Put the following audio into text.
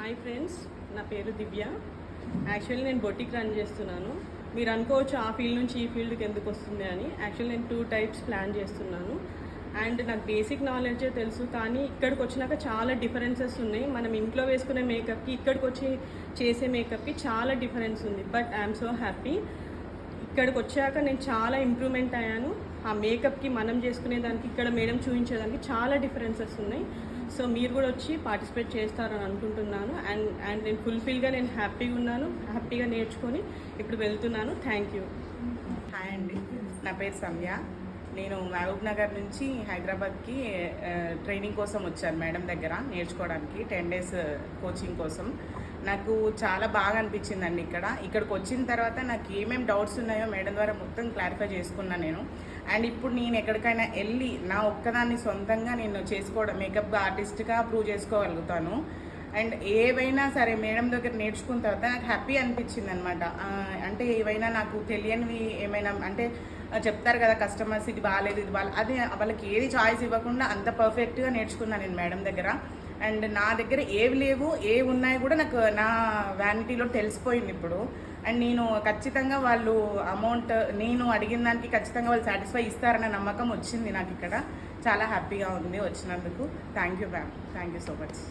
Hi friends, నా పేరు దివ్య. Actually నేను బొటిక్ రన్ చేస్తున్నాను. మీరు అనుకోవచ్చు ఆ ఫీల్డ్ నుంచి ఈ ఫీల్డ్కి ఎందుకు వస్తుంది అని. యాక్చువల్లీ నేను 2 టైప్స్ ప్లాన్ చేస్తున్నాను. అండ్ నాకు బేసిక్ నాలెడ్జే తెలుసు, కానీ ఇక్కడికి వచ్చినాక చాలా డిఫరెన్సెస్ ఉన్నాయి. మనం ఇంట్లో వేసుకునే మేకప్కి ఇక్కడికి వచ్చి చేసే మేకప్కి చాలా డిఫరెన్స్ ఉంది. But I'm so happy. ఇక్కడికి వచ్చాక నేను చాలా ఇంప్రూవ్మెంట్ అయ్యాను. ఆ మేకప్కి మనం చేసుకునే దానికి ఇక్కడ మేడం చూపించేదానికి చాలా డిఫరెన్సెస్ ఉన్నాయి. సో మీరు కూడా వచ్చి పార్టిసిపేట్ చేస్తారని అనుకుంటున్నాను. అండ్ నేను ఫుల్ఫిల్గా నేను హ్యాపీగా ఉన్నాను, హ్యాపీగా నేర్చుకొని ఇప్పుడు వెళ్తున్నాను. Thank you. హాయ్ అండి, నా పేరు సంధ్య. నేను మహబూబ్ నగర్ నుంచి హైదరాబాద్కి ట్రైనింగ్ కోసం వచ్చాను మేడం దగ్గర నేర్చుకోవడానికి. 10 days కోచింగ్ కోసం. నాకు చాలా బాగా అనిపించిందండి. ఇక్కడికి వచ్చిన తర్వాత నాకు ఏమేమి డౌట్స్ ఉన్నాయో మేడం ద్వారా మొత్తం క్లారిఫై చేసుకున్నాను నేను. అండ్ ఇప్పుడు నేను ఎక్కడికైనా వెళ్ళి నా ఒక్కదాన్ని సొంతంగా నేను చేసుకోవడం, మేకప్ ఆర్టిస్ట్గా ప్రూవ్ చేసుకోగలుగుతాను. అండ్ ఏవైనా సరే మేడం దగ్గర నేర్చుకున్న తర్వాత నాకు హ్యాపీ అనిపించింది అనమాట. అంటే ఏవైనా నాకు తెలియనివి ఏమైనా అంటే చెప్తారు కదా కస్టమర్స్, ఇది బాగాలేదు ఇది బాగాలేదు, అది వాళ్ళకి ఏది చాయిస్ ఇవ్వకుండా అంత పర్ఫెక్ట్గా నేర్చుకున్నాను నేను మేడం దగ్గర. అండ్ నా దగ్గర ఏవి లేవు, ఏవి ఉన్నాయి కూడా నాకు నా వ్యానిటీలో తెలిసిపోయింది ఇప్పుడు. అండ్ నేను ఖచ్చితంగా వాళ్ళు అమౌంట్ నేను అడిగిన దానికి ఖచ్చితంగా వాళ్ళు సాటిస్ఫై ఇస్తారన్న నమ్మకం వచ్చింది నాకు. ఇక్కడ చాలా హ్యాపీగా ఉంది వచ్చినందుకు. Thank you ma'am, thank you so much.